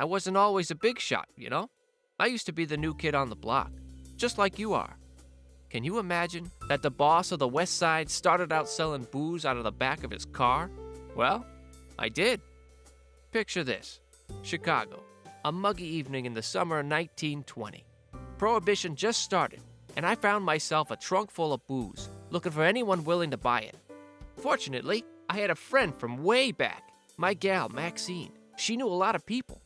I wasn't always a big shot, you know? I used to be the new kid on the block, just like you are. Can you imagine that the boss of the West Side started out selling booze out of the back of his car? Well, I did. Picture this: Chicago, a muggy evening in the summer of 1920. Prohibition just started, and I found myself a trunk full of booze, looking for anyone willing to buy it. Fortunately, I had a friend from way back, my gal, Maxine. She knew a lot of people.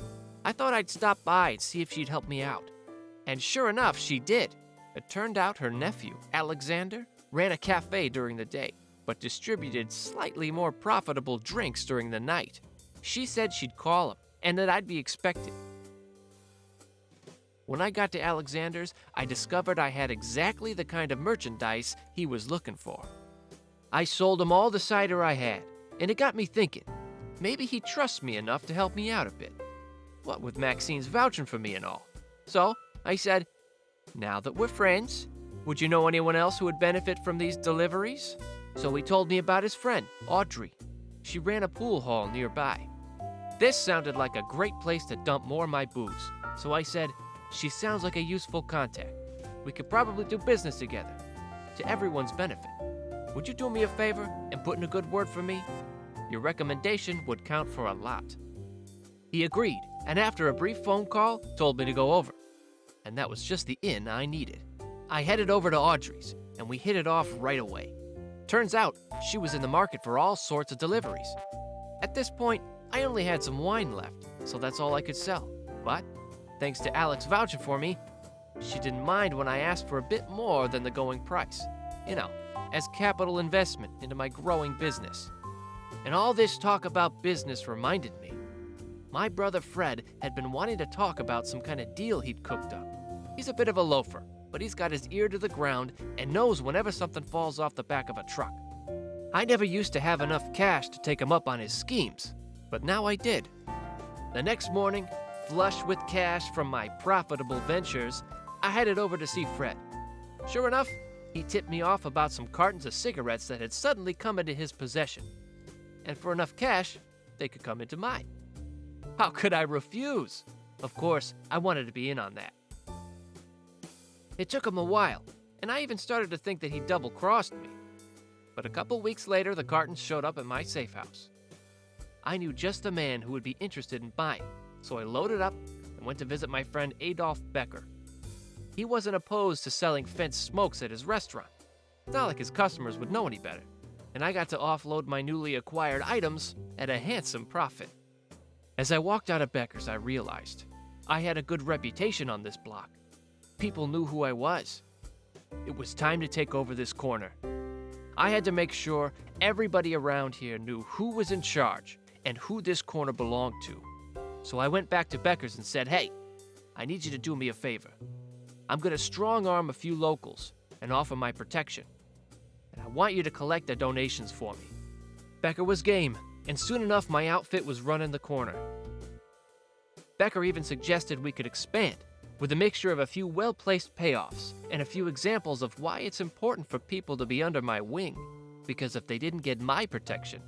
I thought I'd stop by and see if she'd help me out. And sure enough, she did. It turned out her nephew, Alexander, ran a cafe during the day, but distributed slightly more profitable drinks during the night. She said she'd call him, and that I'd be expected. When I got to Alexander's, I discovered I had exactly the kind of merchandise he was looking for. I sold him all the cider I had, and it got me thinking, maybe he trusts me enough to help me out a bit. What with Maxine's vouching for me and all. So I said, now that we're friends, would you know anyone else who would benefit from these deliveries? So he told me about his friend, Audrey. She ran a pool hall nearby. This sounded like a great place to dump more of my booze, so I said, she sounds like a useful contact. We could probably do business together, to everyone's benefit. Would you do me a favor and put in a good word for me? Your recommendation would count for a lot. He agreed, and after a brief phone call, told me to go over. And that was just the in I needed. I headed over to Audrey's, and we hit it off right away. Turns out, she was in the market for all sorts of deliveries. At this point, I only had some wine left, so that's all I could sell. But, thanks to Alex vouching for me, she didn't mind when I asked for a bit more than the going price. You know, as capital investment into my growing business. And all this talk about business reminded me. My brother Fred had been wanting to talk about some kind of deal he'd cooked up. He's a bit of a loafer, but he's got his ear to the ground and knows whenever something falls off the back of a truck. I never used to have enough cash to take him up on his schemes, but now I did. The next morning, flush with cash from my profitable ventures, I headed over to see Fred. Sure enough, he tipped me off about some cartons of cigarettes that had suddenly come into his possession. And for enough cash, they could come into mine. How could I refuse? Of course, I wanted to be in on that. It took him a while, and I even started to think that he double-crossed me. But a couple weeks later, the cartons showed up at my safe house. I knew just the man who would be interested in buying, so I loaded up and went to visit my friend Adolf Becker. He wasn't opposed to selling fenced smokes at his restaurant. It's not like his customers would know any better, and I got to offload my newly acquired items at a handsome profit. As I walked out of Becker's, I realized I had a good reputation on this block. People knew who I was. It was time to take over this corner. I had to make sure everybody around here knew who was in charge and who this corner belonged to. So I went back to Becker's and said, hey, I need you to do me a favor. I'm going to strong-arm a few locals and offer my protection. And I want you to collect their donations for me. Becker was game, and soon enough my outfit was running the corner. Becker even suggested we could expand with a mixture of a few well-placed payoffs and a few examples of why it's important for people to be under my wing, because if they didn't get my protection,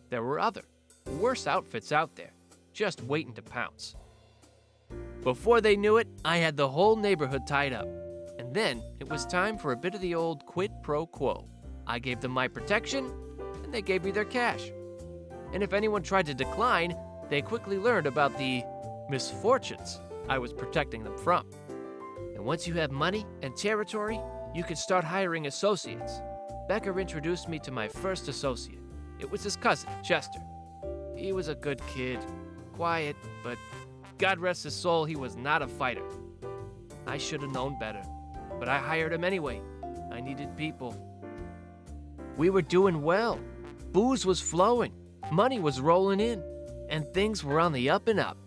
there were other, worse outfits out there, just waiting to pounce. Before they knew it, I had the whole neighborhood tied up, and then it was time for a bit of the old quid pro quo. I gave them my protection, and they gave me their cash. And if anyone tried to decline, they quickly learned about the misfortunes I was protecting them from. And once you have money and territory, you can start hiring associates. Becker introduced me to my first associate. It was his cousin, Chester. He was a good kid, quiet, but God rest his soul, he was not a fighter. I should have known better, but I hired him anyway. I needed people. We were doing well. Booze was flowing, money was rolling in, and things were on the up and up.